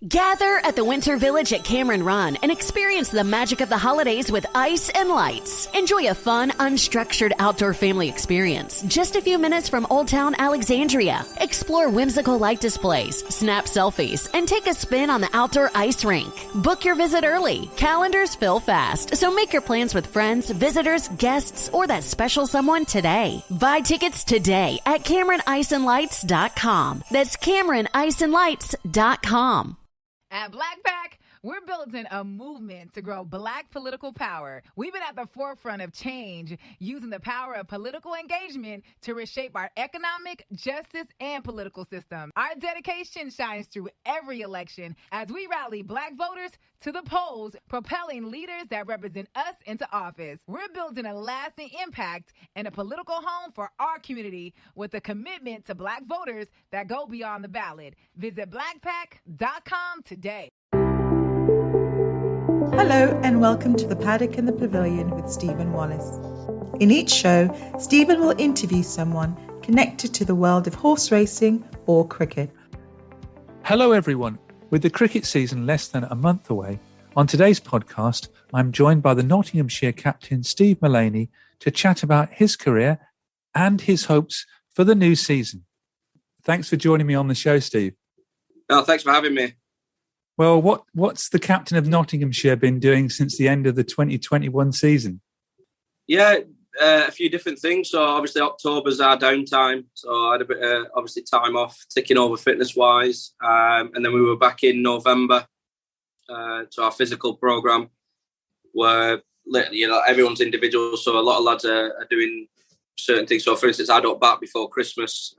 Gather at the Winter Village at Cameron Run and experience the magic of the holidays with ice and lights. Enjoy a fun, unstructured outdoor family experience just a few minutes from Old Town Alexandria. Explore whimsical light displays, snap selfies, and take a spin on the outdoor ice rink. Book your visit early. Calendars fill fast, so make your plans with friends, visitors, guests, or that special someone today. Buy tickets today at CameronIceandLights.com. That's CameronIceandLights.com. At Black Pack, we're building a movement to grow Black political power. We've been at the forefront of change, using the power of political engagement to reshape our economic, justice, and political system. Our dedication shines through every election as we rally Black voters to the polls, propelling leaders that represent us into office. We're building a lasting impact and a political home for our community with a commitment to Black voters that go beyond the ballot. Visit blackpack.com today. Hello and welcome to the Paddock and the Pavilion with Stephen Wallace. In each show, Stephen will interview someone connected to the world of horse racing or cricket. Hello everyone. With the cricket season less than a month away, on today's podcast, I'm joined by the Nottinghamshire captain Steve Mullaney to chat about his career and his hopes for the new season. Thanks for joining me on the show, Steve. Oh, thanks for having me. Well, what's the captain of Nottinghamshire been doing since the end of the 2021 season? Yeah, a few different things. So obviously October's our downtime. So I had a bit of obviously time off, ticking over fitness-wise. And then we were back in November to our physical programme where, everyone's individual. So a lot of lads are doing certain things. So for instance, I don't bat before Christmas.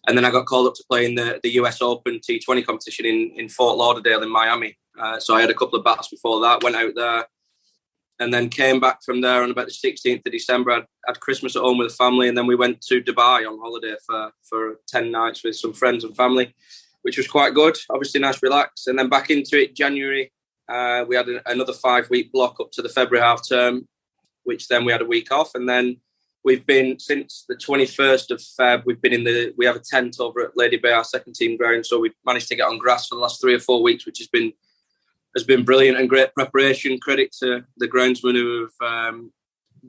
And then I got called up to play in the US Open T20 competition in Fort Lauderdale in Miami. So I had a couple of bats before that, went out there, and then came back from there on about the 16th of December. I had Christmas at home with the family, and then we went to Dubai on holiday for 10 nights with some friends and family, which was quite good. Obviously, nice relax. And then back into it January. We had another 5-week block up to the February half term, which then we had a week off. And then we've been, since the 21st of Feb, we have a tent over at Lady Bay, our second team ground. So we've managed to get on grass for the last 3 or 4 weeks, which has been brilliant and great preparation. Credit to the groundsman who have,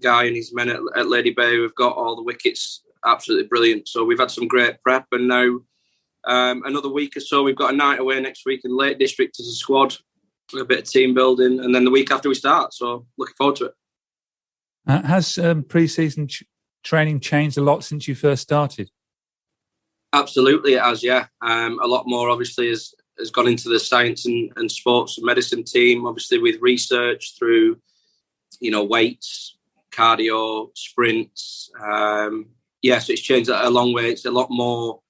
Guy and his men at Lady Bay, who have got all the wickets absolutely brilliant. So we've had some great prep, and now another week or so, we've got a night away next week in Lake District as a squad, a bit of team building, and then the week after we start. So looking forward to it. Has pre-season training changed a lot since you first started? Absolutely, it has, yeah. A lot more, obviously, has gone into the science and sports and medicine team, obviously with research through, weights, cardio, sprints. So it's changed a long way. It's a lot more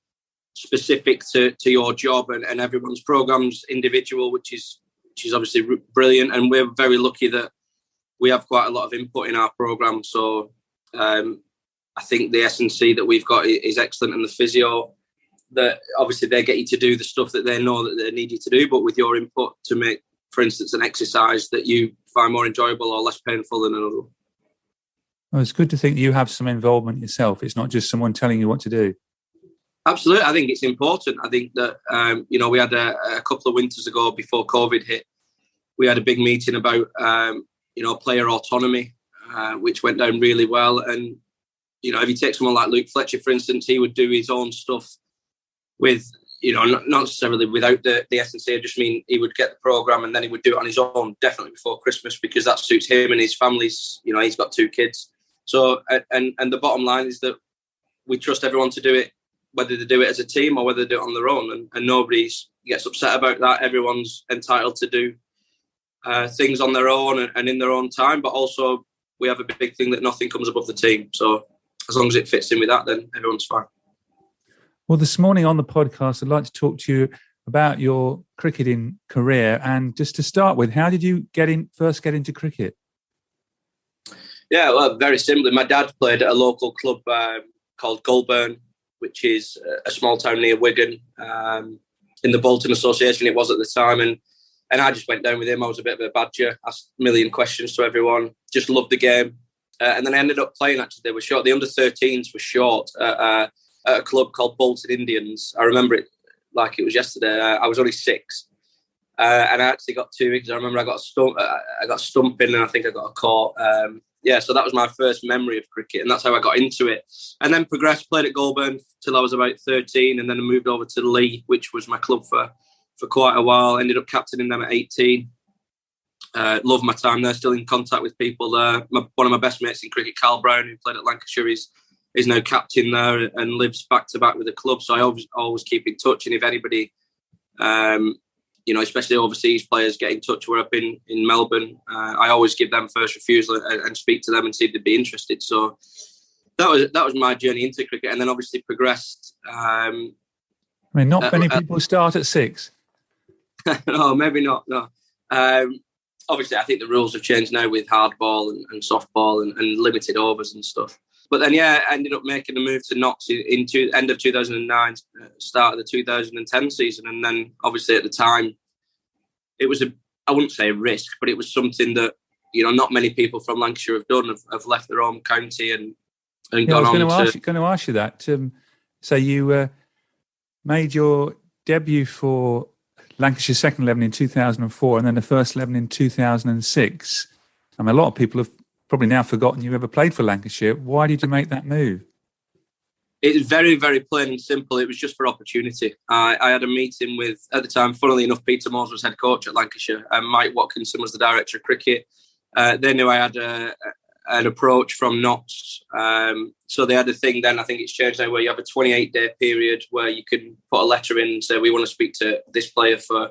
specific to your job, and everyone's programme's individual, which is obviously brilliant. And we're very lucky that we have quite a lot of input in our programme. So I think the S&C that we've got is excellent, and the physio, that obviously they get you to do the stuff that they know that they need you to do, but with your input to make, for instance, an exercise that you find more enjoyable or less painful than another. Well, it's good to think you have some involvement yourself. It's not just someone telling you what to do. Absolutely. I think it's important. I think that, we had a couple of winters ago before COVID hit, we had a big meeting about, player autonomy, which went down really well. And, if you take someone like Luke Fletcher, for instance, he would do his own stuff with, not necessarily without the S&C. I just mean he would get the programme and then he would do it on his own, definitely before Christmas, because that suits him and his family's, he's got 2 kids. So, and the bottom line is that we trust everyone to do it, whether they do it as a team or whether they do it on their own. And nobody gets upset about that. Everyone's entitled to do things on their own and in their own time. But also we have a big thing that nothing comes above the team. So as long as it fits in with that, then everyone's fine. Well, this morning on the podcast, I'd like to talk to you about your cricketing career. And just to start with, how did you first get into cricket? Yeah, well, very simply, my dad played at a local club called Goulburn, which is a small town near Wigan. In the Bolton Association, it was at the time. And I just went down with him. I was a bit of a badger, asked a million questions to everyone, just loved the game. And then I ended up playing, actually. They were short. The under-13s were short at a club called Bolton Indians. I remember it like it was yesterday. I was only 6, and I actually got 2 weeks. I remember I got stumping, and I think I got a caught. So that was my first memory of cricket, and that's how I got into it. And then progressed, played at Goulburn till I was about 13, and then I moved over to Lee, which was my club for quite a while. Ended up captaining them at 18. Loved my time there, still in contact with people there. One of my best mates in cricket, Carl Brown, who played at Lancashire, is now captain there and lives back to back with the club. So I always keep in touch. And if anybody, especially overseas players, get in touch where I've been in Melbourne, I always give them first refusal and speak to them and see if they'd be interested. So that was my journey into cricket, and then obviously progressed. Not many people start at 6. No, maybe not. No. Obviously, I think the rules have changed now with hardball and softball and limited overs and stuff. But then, I ended up making the move to Notts in end of 2009, start of the 2010 season. And then, obviously, at the time, it was I wouldn't say a risk, but it was something that, not many people from Lancashire have done, have left their home county and gone on to... I was going to ask you that. So you made your debut for Lancashire second 11 in 2004 and then the first 11 in 2006. A lot of people have probably now forgotten you ever played for Lancashire. Why did you make that move? It was very, very plain and simple. It was just for opportunity. I had a meeting with, at the time, funnily enough, Peter Moores was head coach at Lancashire and Mike Watkinson was the director of cricket. They knew I had an approach from Notts. So they had a thing then, I think it's changed now, where you have a 28-day period where you can put a letter in and say, we want to speak to this player for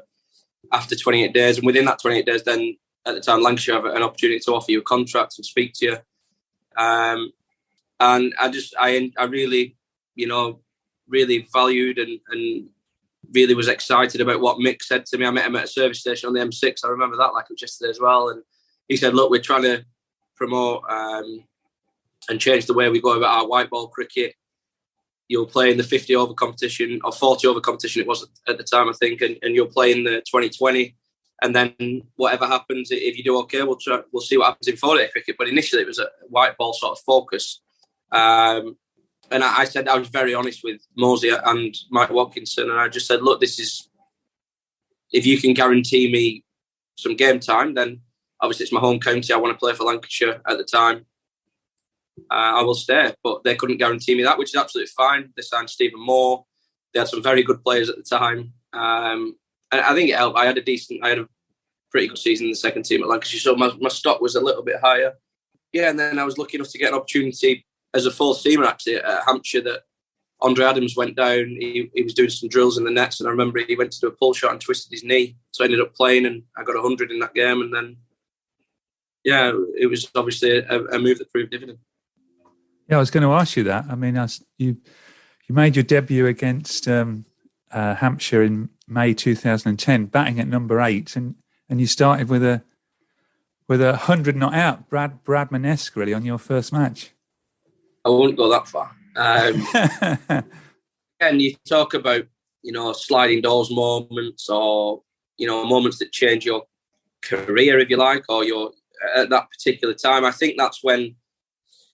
after 28 days. And within that 28 days, then at the time, Lancashire have an opportunity to offer you a contract and speak to you. And I really, really valued and really was excited about what Mick said to me. I met him at a service station on the M6. I remember that like it was yesterday as well. And he said, look, we're trying to promote and change the way we go about our white ball cricket. You'll play in the 50 over competition or 40 over competition, it was at the time, I think, and you'll play in the 2020. And then whatever happens, if you do okay, we'll see what happens in 40 cricket. But initially it was a white ball sort of focus. And I said, I was very honest with Mosey and Mike Watkinson, and I just said, look, this is, if you can guarantee me some game time, then obviously it's my home county. I want to play for Lancashire at the time. I will stay. But they couldn't guarantee me that, which is absolutely fine. They signed Stephen Moore. They had some very good players at the time. And I think it helped. I had a pretty good season in the second team at Lancashire, so my stock was a little bit higher. Yeah, and then I was lucky enough to get an opportunity as a fourth teamer actually at Hampshire that Andre Adams went down. He was doing some drills in the nets, and I remember he went to do a pull shot and twisted his knee. So I ended up playing, and I got 100 in that game. And then, it was obviously a move that proved dividend. Yeah, I was going to ask you that. You made your debut against Hampshire in May 2010, batting at number 8, and you started with a 100 not out, Bradman-esque really on your first match. I wouldn't go that far. And you talk about, sliding doors moments or, moments that change your career, if you like, or your at that particular time. I think that's when,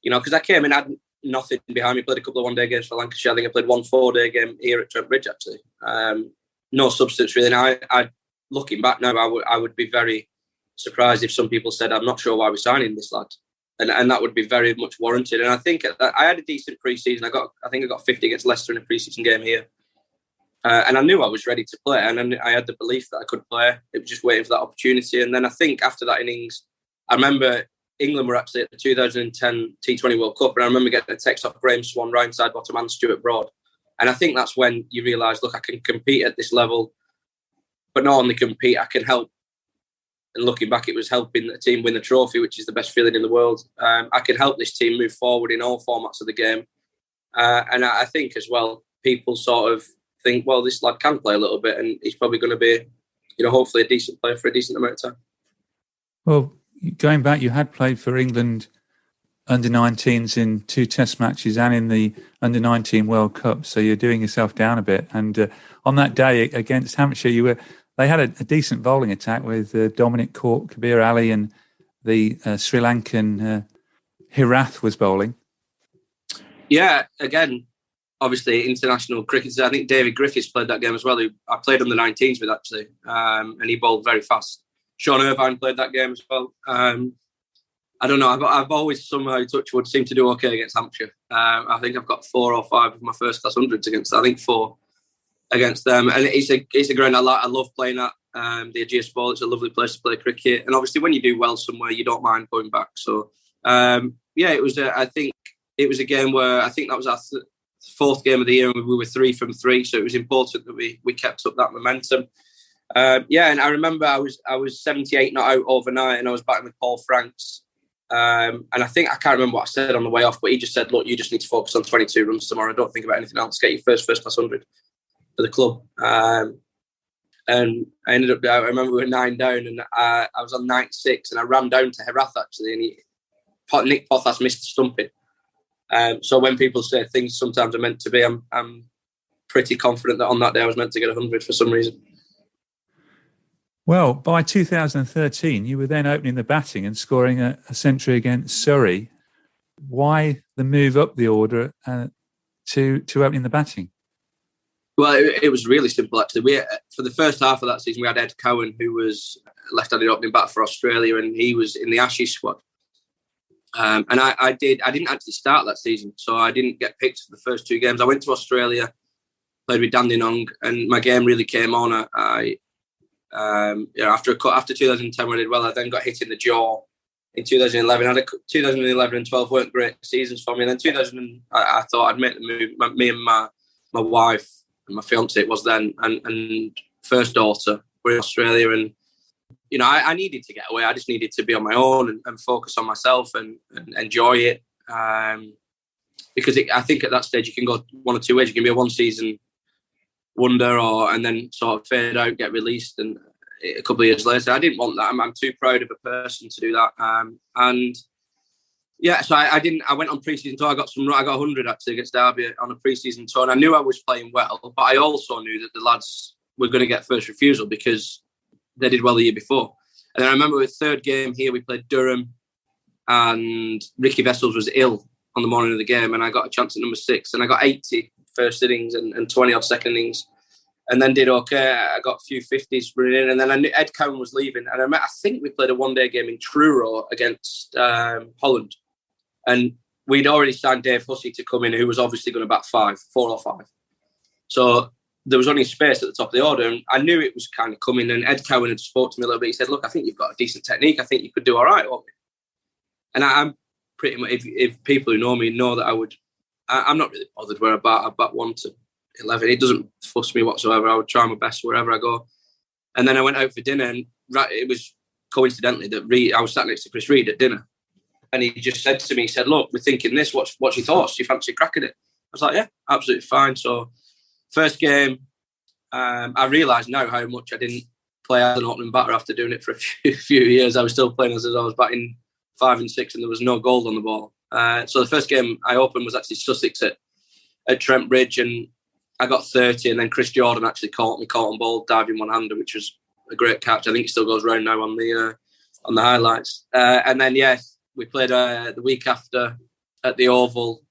because I came in, had nothing behind me, played a couple of one-day games for Lancashire. I think I played 1 4-day game here at Trent Bridge, actually. No substance, really. And I looking back now, I would be very surprised if some people said, I'm not sure why we're signing this lad. And that would be very much warranted. And I think I had a decent pre-season. I think I got 50 against Leicester in a pre-season game here. And I knew I was ready to play. And I had the belief that I could play. It was just waiting for that opportunity. And then I think after that innings, I remember England were actually at the 2010 T20 World Cup. And I remember getting a text off Graham Swan, Ryan Sidebottom and Stuart Broad. And I think that's when you realise, look, I can compete at this level. But not only compete, I can help. And looking back, it was helping the team win the trophy, which is the best feeling in the world. I can help this team move forward in all formats of the game. And I think as well, people sort of think, well, this lad can play a little bit and he's probably going to be, hopefully a decent player for a decent amount of time. Well, going back, you had played for England under-19s in 2 test matches and in the under-19 World Cup. So you're doing yourself down a bit. And on that day against Hampshire, they had a decent bowling attack with Dominic Cork, Kabir Ali, and the Sri Lankan Hirath was bowling. Yeah, again, obviously international cricketers. I think David Griffiths played that game as well, who I played on the 19s with actually, and he bowled very fast. Sean Irvine played that game as well. I don't know. I've always somehow, touch wood, seemed to do okay against Hampshire. I think I've got 4 or 5 of my first class hundreds against. I think 4 against them, and it's a ground I love playing at. The Ageas Bowl. It's a lovely place to play cricket, and obviously when you do well somewhere, you don't mind going back. So it was. I think it was a game where I think that was our 4th game of the year, and we were 3 from 3. So it was important that we kept up that momentum. And I remember I was 78 not out overnight, and I was batting with Paul Franks. And I can't remember what I said on the way off, but he just said, "Look, you just need to focus on 22 runs tomorrow. Don't think about anything else. Get your first class 100 for the club." And I ended up, I remember we were 9 down, and I was on 96, and I ran down to Herath actually, and Nick Pothas missed the stumping. So when people say things sometimes are meant to be, I'm pretty confident that on that day I was meant to get 100 for some reason. Well, by 2013, you were then opening the batting and scoring a century against Surrey. Why the move up the order to opening the batting? Well, it was really simple, actually. For the first half of that season, we had Ed Cowan, who was left-handed opening bat for Australia, and he was in the Ashes squad. And I didn't actually start that season, so I didn't get picked for the first 2 games. I went to Australia, played with Dandenong, and my game really came on. After 2010, where I did well, I then got hit in the jaw in 2011. I had 2011 and 12 weren't great seasons for me. And then I thought I'd make the move. Me and my wife and my fiance, it was then, and first daughter were in Australia, and I needed to get away. I just needed to be on my own and focus on myself and enjoy it. Because I think at that stage you can go one or two ways. You can be a one-season wonder, and then sort of fade out, get released, and a couple of years later, I didn't want that. I'm too proud of a person to do that. So I didn't. I went on pre-season tour. I got 100 actually against Derby on a pre-season tour, and I knew I was playing well, but I also knew that the lads were going to get first refusal because they did well the year before. And then I remember with 3rd game here, we played Durham, and Ricky Vessels was ill on the morning of the game, and I got a chance at number 6, and I got 80 first innings and 20 odd second innings, and then did okay. I got a few 50s running in, and then I knew Ed Cowan was leaving, and I think we played a one-day game in Truro against Holland, and we'd already signed Dave Hussey to come in, who was obviously going to bat 4 or 5. So there was only space at the top of the order, and I knew it was kind of coming. And Ed Cowan had spoke to me a little bit. He said, "Look, I think you've got a decent technique. I think you could do all right, won't you?" And I'm pretty much, if people who know me know that I'm not really bothered where I bat 1 to 11. It doesn't fuss me whatsoever. I would try my best wherever I go. And then I went out for dinner, and it was coincidentally that I was sat next to Chris Reed at dinner, and he just said to me, he said, "Look, we're thinking this. What's your thoughts? Do you fancy cracking it?" I was like, "Yeah, absolutely fine." So first game, I realise now how much I didn't play as an opening batter after doing it for a few years. I was still playing as I was batting 5 and 6, and there was no gold on the ball. So the first game I opened was actually Sussex at Trent Bridge, and I got 30, and then Chris Jordan actually caught on ball, diving one-hander, which was a great catch. I think it still goes round now on the highlights. And then, we played the week after at the Oval,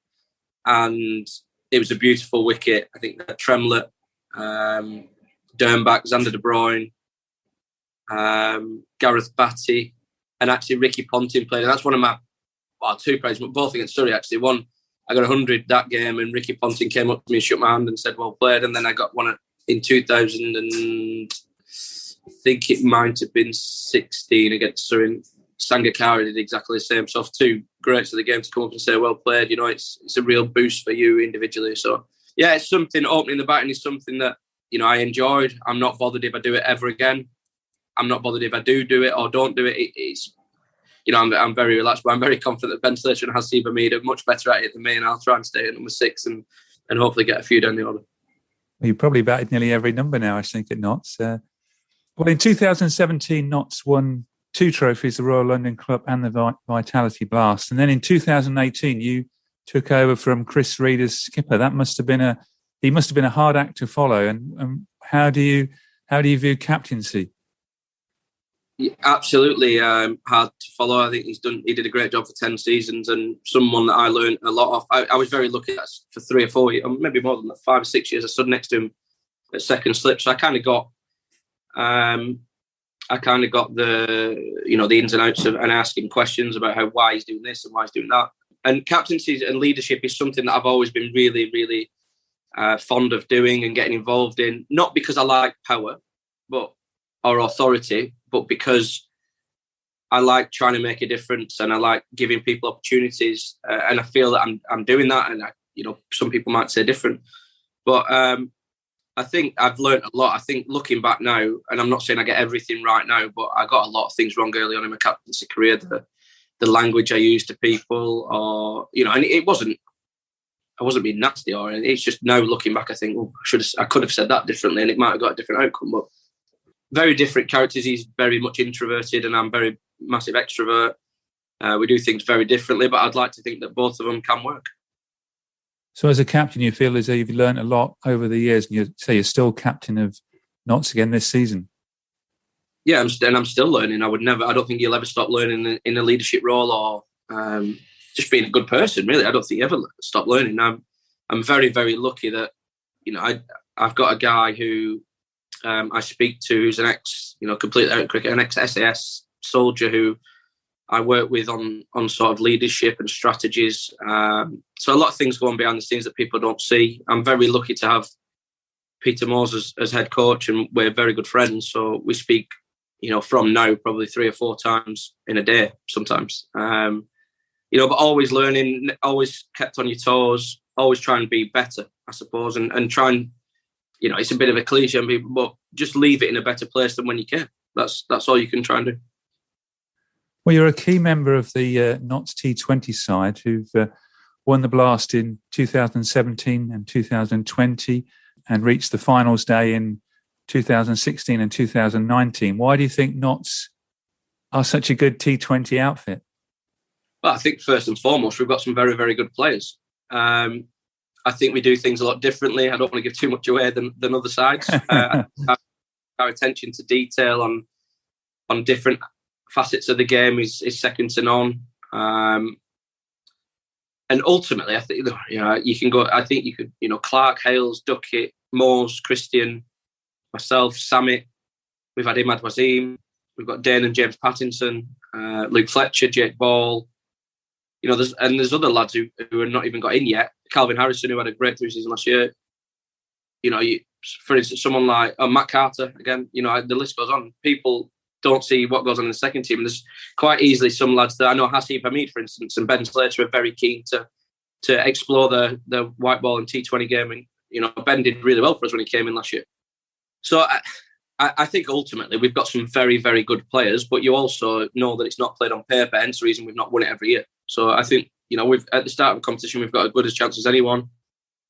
and it was a beautiful wicket. I think Tremlett, Dernbach, Xander De Bruyne, Gareth Batty, and actually Ricky Ponting played. And that's one of my 2 players, but both against Surrey actually. One, I got 100 that game, and Ricky Ponting came up to me and shook my hand and said, "Well played." And then I got one in 2000, and I think it might have been 16 against Surrey. Sangakkara did exactly the same. So 2 greats of the game to come up and say, "Well played." It's a real boost for you individually. So yeah, it's something. Opening the batting is something that I enjoyed. I'm not bothered if I do it ever again. I'm not bothered if I do it or don't do it. It's I'm very relaxed, but I'm very confident that Ben Slater and Hasib Hamid are much better at it than me, and I'll try and stay at number 6 and hopefully get a few down the order. Well, you probably batted nearly every number now, I think, at Notts. Well, in 2017, Notts won 2 trophies, the Royal London Club and the Vitality Blast. And then in 2018, you took over from Chris Reed as skipper. That must have been a hard act to follow. And how do you view captaincy? Yeah, absolutely hard to follow. I think he did a great job for 10 seasons, and someone that I learned a lot of. I was very lucky that for 3 or 4 years, maybe more than that, 5 or 6 years, I stood next to him at second slip. So I kind of got the ins and outs of, and asking questions about why he's doing this and why he's doing that. And captaincy and leadership is something that I've always been really, really fond of doing and getting involved in. Not because I like power, or authority, but because I like trying to make a difference and I like giving people opportunities. And I feel that I'm doing that. And some people might say different, but I think I've learned a lot. I think looking back now, and I'm not saying I get everything right now, but I got a lot of things wrong early on in my captaincy career. The language I used to people, and I wasn't being nasty or anything. It's just now looking back, I think, I could have said that differently, and it might have got a different outcome. But very different characters. He's very much introverted, and I'm very massive extrovert. We do things very differently, but I'd like to think that both of them can work. So as a captain, you feel as though you've learned a lot over the years, and you say you're still captain of Notts again this season. Yeah, I'm still learning. I don't think you'll ever stop learning in a leadership role or just being a good person, really. I don't think you ever stop learning. I'm very, very lucky that, I've got a guy who I speak to who's an completely out of cricket, an ex-SAS soldier who I work with on sort of leadership and strategies. So a lot of things go on behind the scenes that people don't see. I'm very lucky to have Peter Moores as head coach, and we're very good friends. So we speak, from now probably 3 or 4 times in a day sometimes. But always learning, always kept on your toes, always trying to be better, I suppose, and try and, it's a bit of a cliche, but just leave it in a better place than when you came. That's all you can try and do. Well, you're a key member of the Notts T20 side who've won the Blast in 2017 and 2020 and reached the finals day in 2016 and 2019. Why do you think Notts are such a good T20 outfit? Well, I think first and foremost, we've got some very, very good players. I think we do things a lot differently. I don't want to give too much away than other sides. Our attention to detail on different facets of the game is second to none. And ultimately, I think you can go. I think you could, Clark, Hales, Duckett, Moores, Christian, myself, Samit. We've had Imad Wasim. We've got Dane and James Pattinson, Luke Fletcher, Jake Ball. There's other lads who have not even got in yet. Calvin Harrison, who had a great season last year. For instance, someone like Matt Carter, again, the list goes on. People don't see what goes on in the second team. And there's quite easily some lads that I know, Hasib Hamid, for instance, and Ben Slater are very keen to explore the white ball and T20 game. And, Ben did really well for us when he came in last year. So I think ultimately we've got some very, very good players, but you also know that it's not played on paper, hence the reason we've not won it every year. So I think, we've at the start of the competition, we've got as good a chance as anyone.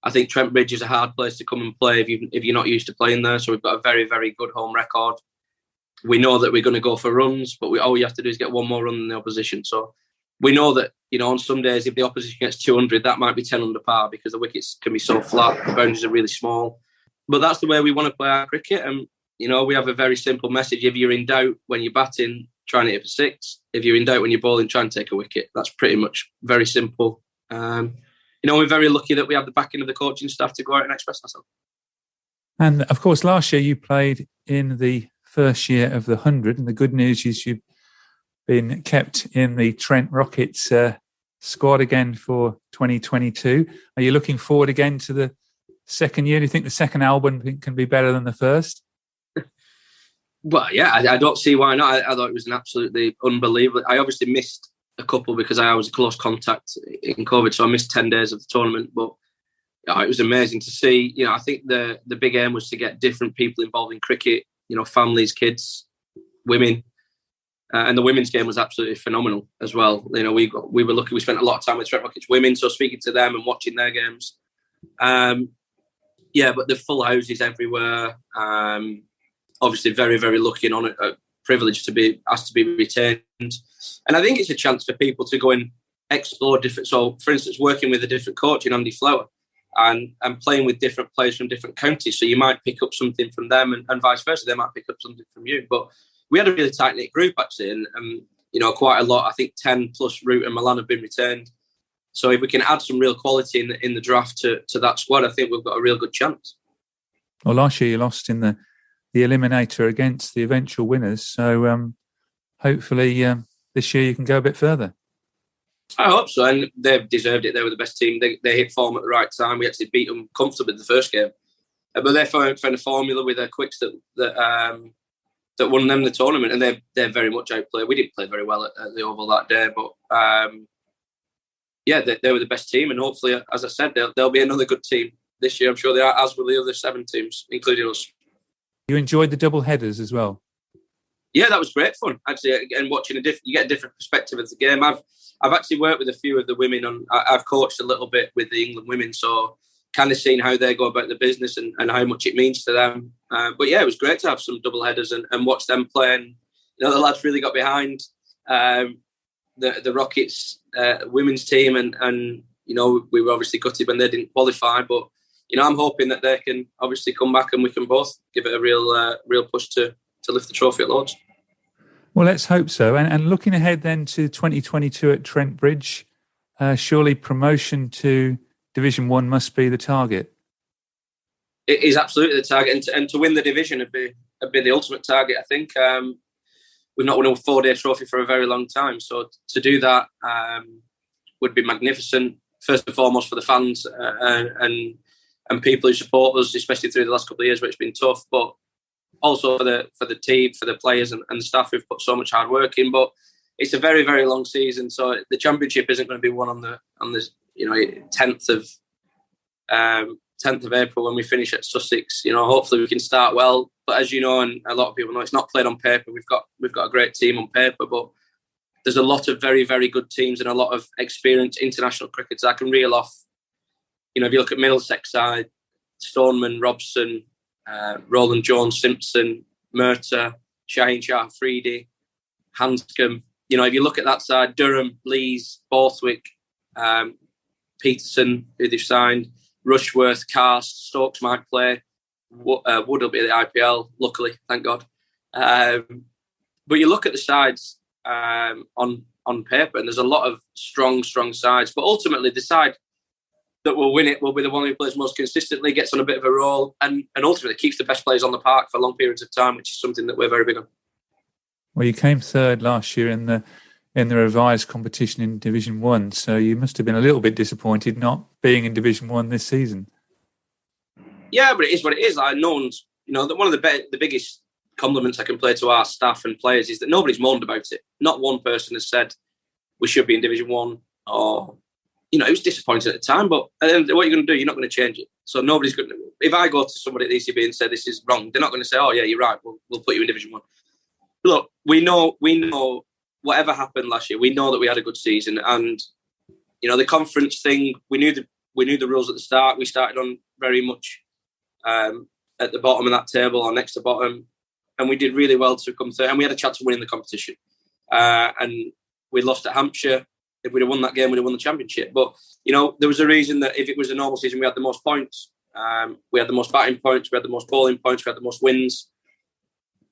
I think Trent Bridge is a hard place to come and play if you're not used to playing there. So we've got a very, very good home record. We know that we're going to go for runs, but all you have to do is get one more run than the opposition. So we know that, on some days, if the opposition gets 200, that might be 10 under par because the wickets can be so flat, the boundaries are really small. But that's the way we want to play our cricket. And, we have a very simple message. If you're in doubt when you're batting, try and hit it for 6. If you're in doubt when you're bowling, try and take a wicket. That's pretty much very simple. We're very lucky that we have the backing of the coaching staff to go out and express ourselves. And, of course, last year you played in the first year of the 100, and the good news is you've been kept in the Trent Rockets squad again for 2022. Are you looking forward again to the second year? Do you think the second album can be better than the first? Well, yeah, I don't see why not. I thought it was an absolutely unbelievable. I obviously missed a couple because I was close contact in COVID, so I missed 10 days of the tournament. But it was amazing to see. I think the big aim was to get different people involved in cricket. Families, kids, women, and the women's game was absolutely phenomenal as well. We were lucky. We spent a lot of time with Trent Rockets women, so speaking to them and watching their games. But the full houses everywhere. Obviously, very, very lucky and honoured, privileged to be asked to be retained. And I think it's a chance for people to go and explore different. So, for instance, working with a different coach in Andy Flower and playing with different players from different counties. So you might pick up something from them and vice versa. They might pick up something from you. But we had a really tight-knit group, actually, and quite a lot. I think 10 plus Root and Milan have been returned. So if we can add some real quality in the draft to that squad, I think we've got a real good chance. Well, last year you lost in the eliminator against the eventual winners. So hopefully this year you can go a bit further. I hope so, and they've deserved it. They were the best team. They hit form at the right time. We actually beat them comfortably in the first game. But they found a formula with their quicks that won them the tournament, and they're very much outplayed. We didn't play very well at the Oval that day, but they were the best team, and hopefully, as I said, there'll be another good team this year. I'm sure they are, as will the other 7 teams, including us. You enjoyed the double headers as well? Yeah, that was great fun. Actually, and watching you get a different perspective of the game. I've actually worked with a few of the women I've coached a little bit with the England women, so kind of seen how they go about the business and how much it means to them. But yeah, it was great to have some double headers and watch them play. And the lads really got behind the Rockets women's team, and we were obviously gutted when they didn't qualify. But I'm hoping that they can obviously come back and we can both give it a real push to lift the trophy at Lords. Well, let's hope so. And looking ahead then to 2022 at Trent Bridge, surely promotion to Division 1 must be the target. It is absolutely the target, and to win the division would be the ultimate target. I think we've not won a 4-day trophy for a very long time, so to do that would be magnificent. First and foremost for the fans and people who support us, especially through the last couple of years where it's been tough, but also for the team, for the players and the staff who've put so much hard work in. But it's a very, very long season, so the championship isn't going to be won on the 10th of April when we finish at Sussex. Hopefully we can start well. But as you know, and a lot of people know, it's not played on paper. We've got a great team on paper, but there's a lot of very, very good teams and a lot of experienced international cricketers. I can reel off. If you look at Middlesex side, Stoneman, Robson, Roland Jones, Simpson, Murtagh, Shaheen Shah Afridi, Hanscom. If you look at that side, Durham, Lees, Borthwick, Peterson, who they've signed, Rushworth, Karst, Stokes might play. Wood will be at the IPL, luckily, thank God. But you look at the sides on paper, and there's a lot of strong sides. But ultimately, the side that will win it will be the one who plays most consistently, gets on a bit of a roll, and ultimately keeps the best players on the park for long periods of time, which is something that we're very big on. Well, you came third last year in the revised competition in Division 1, so you must have been a little bit disappointed not being in Division 1 this season. Yeah, but it is what it is. No one's, one of the biggest compliments I can play to our staff and players is that nobody's moaned about it. Not one person has said we should be in Division 1 or, it was disappointing at the time, but what are you going to do? You're not going to change it. So nobody's going to, if I go to somebody at the ECB and say this is wrong, they're not going to say, oh yeah, you're right, we'll put you in Division 1. Look, we know whatever happened last year, we know that we had a good season, and the conference thing, we knew the rules at the start. We started on very much at the bottom of that table or next to bottom, and we did really well to come third, and we had a chance of winning the competition. And we lost at Hampshire. If we'd have won that game, we'd have won the championship. But there was a reason that if it was a normal season, we had the most points, we had the most batting points, we had the most bowling points, we had the most wins.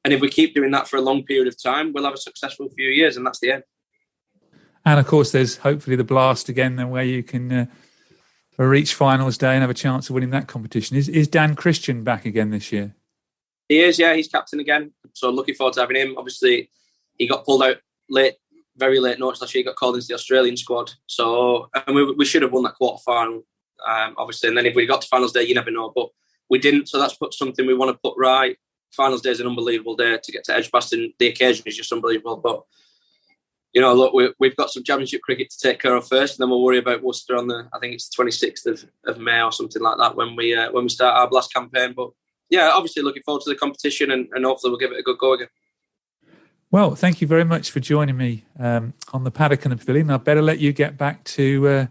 And if we keep doing that for a long period of time, we'll have a successful few years, and that's the aim. And of course, there's hopefully the blast again, then where you can reach finals day and have a chance of winning that competition. Is Dan Christian back again this year? He is, yeah. He's captain again. So looking forward to having him. Obviously, he got pulled out late, very late notice last year. He got called into the Australian squad. So and we should have won that quarter final, obviously. And then if we got to finals day, you never know. But we didn't. So that's something we want to put right. Finals day is an unbelievable day to get to Edgbaston. The occasion is just unbelievable. But, look, we've got some championship cricket to take care of first, and then we'll worry about Worcester on I think it's the 26th of May or something like that when we start our blast campaign. But, yeah, obviously looking forward to the competition, and hopefully we'll give it a good go again. Well, thank you very much for joining me on the Paddock and the Pavilion. I better let you get back to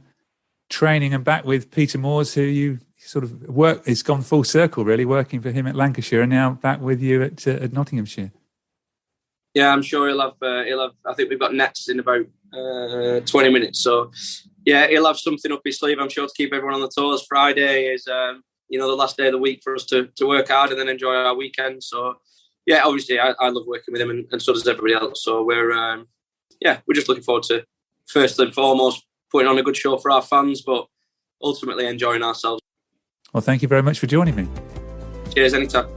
training and back with Peter Moores, who you sort of it's gone full circle, really, working for him at Lancashire and now back with you at Nottinghamshire. Yeah, I'm sure he'll have. I think we've got nets in about 20 minutes, so yeah, he'll have something up his sleeve, I'm sure, to keep everyone on the toes. Friday is, the last day of the week for us to work hard and then enjoy our weekend. So yeah, obviously I love working with him, and so does everybody else. So we're just looking forward to, first and foremost, putting on a good show for our fans, but ultimately enjoying ourselves. Well, thank you very much for joining me. Cheers, anytime.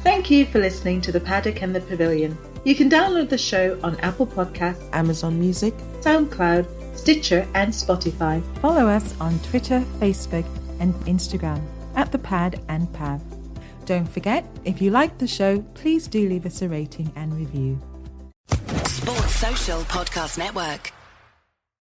Thank you for listening to The Paddock and the Pavilion. You can download the show on Apple Podcasts, Amazon Music, SoundCloud, Stitcher and Spotify. Follow us on Twitter, Facebook and Instagram at The Pad and Pav. Don't forget, if you like the show, please do leave us a rating and review. Sports Social Podcast Network.